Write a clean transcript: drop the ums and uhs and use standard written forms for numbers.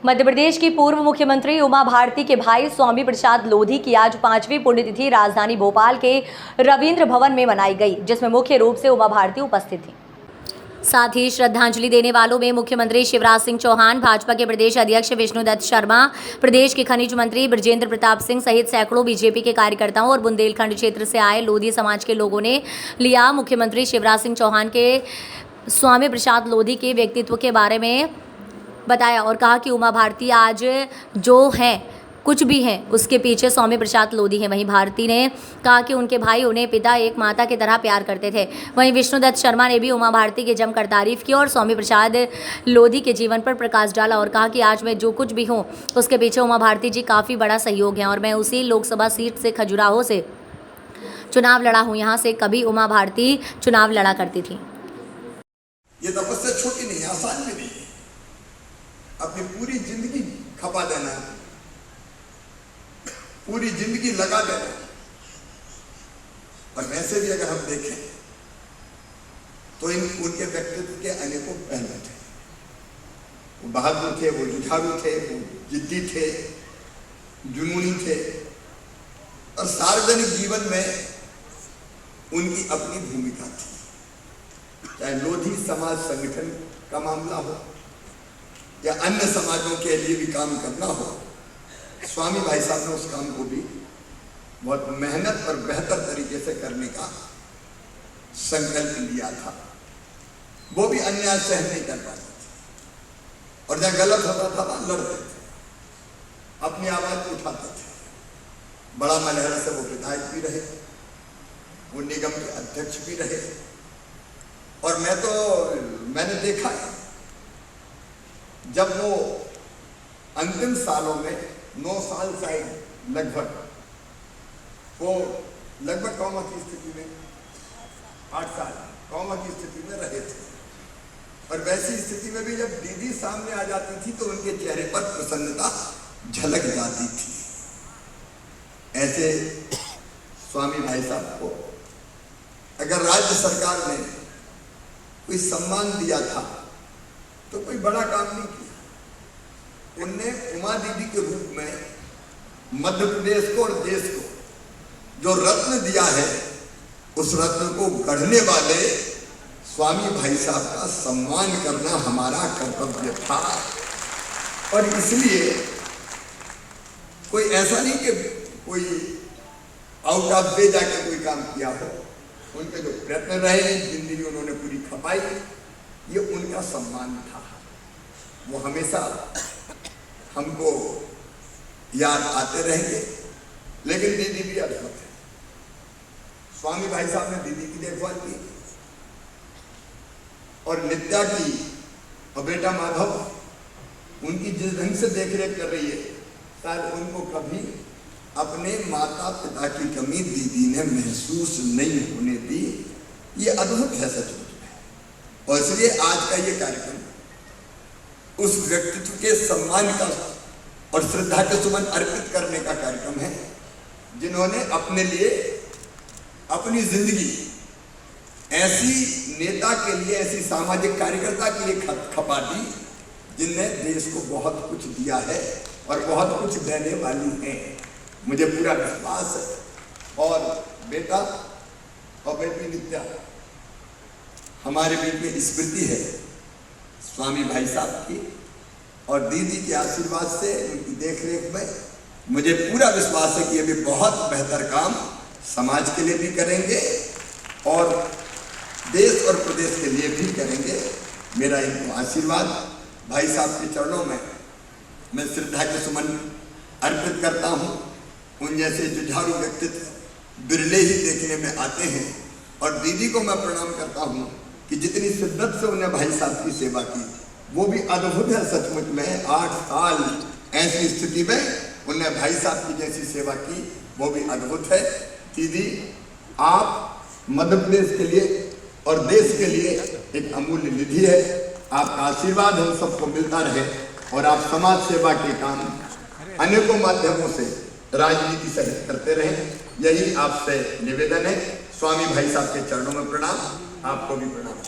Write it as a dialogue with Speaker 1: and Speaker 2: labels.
Speaker 1: मध्य प्रदेश की पूर्व मुख्यमंत्री उमा भारती के भाई स्वामी प्रसाद लोधी की आज 5वीं पुण्यतिथि राजधानी भोपाल के रविंद्र भवन में मनाई गई, जिसमें मुख्य रूप से उमा भारती उपस्थित थी। साथ ही श्रद्धांजलि देने वालों में मुख्यमंत्री शिवराज सिंह चौहान, भाजपा के प्रदेश अध्यक्ष विष्णुदत्त शर्मा, प्रदेश के खनिज मंत्री बृजेंद्र प्रताप सिंह सहित सैकड़ों बीजेपी के कार्यकर्ताओं और बुंदेलखंड क्षेत्र से आए लोधी समाज के लोगों ने लिया। मुख्यमंत्री शिवराज सिंह चौहान के स्वामी प्रसाद लोधी के व्यक्तित्व के बारे में बताया और कहा कि उमा भारती आज जो हैं, कुछ भी हैं, उसके पीछे स्वामी प्रसाद लोधी हैं। वहीं भारती ने कहा कि उनके भाई उन्हें पिता एक माता की तरह प्यार करते थे। वहीं विष्णुदत्त शर्मा ने भी उमा भारती की जमकर तारीफ की और स्वामी प्रसाद लोधी के जीवन पर प्रकाश डाला और कहा कि आज मैं जो कुछ भी हूँ उसके पीछे उमा भारती जी काफ़ी बड़ा सहयोग है और मैं उसी लोकसभा सीट से खजुराहो से चुनाव लड़ा हूँ। यहाँ से कभी उमा भारती चुनाव लड़ा करती थी।
Speaker 2: ये तपस्या छोटी नहीं, आसान भी नहीं है। अपनी पूरी जिंदगी खपा देना, पूरी जिंदगी लगा देना। और वैसे भी अगर हम देखें तो उनके व्यक्तित्व के अनेकों पहलू थे। वो बहादुर थे, वो जुझारू थे, वो जिद्दी थे, जुनूनी थे और सार्वजनिक जीवन में उनकी अपनी भूमिका थी। चाहे लोधी समाज संगठन का मामला हो या अन्य समाजों के लिए भी काम करना हो, स्वामी भाई साहब ने उस काम को भी बहुत मेहनत और बेहतर तरीके से करने का संकल्प लिया था। वो भी अन्याय सहन नहीं कर पाते थे और जहाँ गलत होता था वहां लड़ते थे, अपनी आवाज उठाते थे। बड़ा मलहरा से वो विधायक भी रहे, वो निगम के अध्यक्ष भी रहे और मैंने देखा है जब वो अंतिम सालों में 9 साल शायद लगभग कौमा की स्थिति में 8 साल कौमा की स्थिति में रहे थे और वैसी स्थिति में भी जब दीदी सामने आ जाती थी तो उनके चेहरे पर प्रसन्नता झलक जाती थी। ऐसे स्वामी भाई साहब को अगर राज्य सरकार ने कोई सम्मान दिया था तो कोई बड़ा काम नहीं किया। उनने उमा दीदी के रूप में मध्य प्रदेश को और देश को जो रत्न दिया है, उस रत्न को गढ़ने वाले स्वामी भाई साहब का सम्मान करना हमारा कर्तव्य था। और इसलिए कोई ऐसा नहीं कि कोई आउट ऑफ वे जाके कोई काम किया हो। उनके जो प्रयत्न रहे, जिंदगी उन्होंने पूरी खपाई, ये उनका सम्मान था। वो हमेशा हमको याद आते रहेंगे। लेकिन दीदी भी अद्भुत है। स्वामी भाई साहब ने दीदी की देखभाल की और नित्या की और बेटा माधव उनकी जिस ढंग से देखरेख कर रही है, शायद उनको कभी अपने माता पिता की कमी दीदी ने महसूस नहीं होने दी। ये अद्भुत है सचमुच में। और इसलिए आज का ये कार्यक्रम उस व्यक्तित्व के सम्मान का और श्रद्धा के सुमन अर्पित करने का कार्यक्रम है, जिन्होंने अपने लिए अपनी जिंदगी ऐसी नेता के लिए, ऐसी सामाजिक कार्यकर्ता के लिए खपा दी, जिनने देश को बहुत कुछ दिया है और बहुत कुछ देने वाली है। मुझे पूरा विश्वास है। और बेटा और बेटी नित्या हमारे बीच में स्मृति है स्वामी भाई साहब की और दीदी के आशीर्वाद से, उनकी देखरेख में मुझे पूरा विश्वास है कि ये भी बहुत बेहतर काम समाज के लिए भी करेंगे और देश और प्रदेश के लिए भी करेंगे। मेरा इनको आशीर्वाद भाई साहब के चरणों में मैं श्रद्धा के सुमन अर्पित करता हूँ। उन जैसे जुझारू व्यक्तित्व बिरले ही देखने में आते हैं और दीदी को मैं प्रणाम करता हूँ कि जितनी शिद्दत से उन्हें भाई साहब की सेवा की, वो भी अद्भुत है सचमुच में। 8 साल ऐसी स्थिति में उन्हें भाई साहब की जैसी सेवा की, वो भी अद्भुत है। दीदी, आप मध्य प्रदेश के लिए और देश के लिए एक अमूल्य निधि है। आपका आशीर्वाद हम सबको मिलता रहे और आप समाज सेवा के काम अनेकों माध्यमों से राजनीति सहित करते रहें, यही आपसे निवेदन है। स्वामी भाई साहब के चरणों में प्रणाम, आपको भी प्रणाम।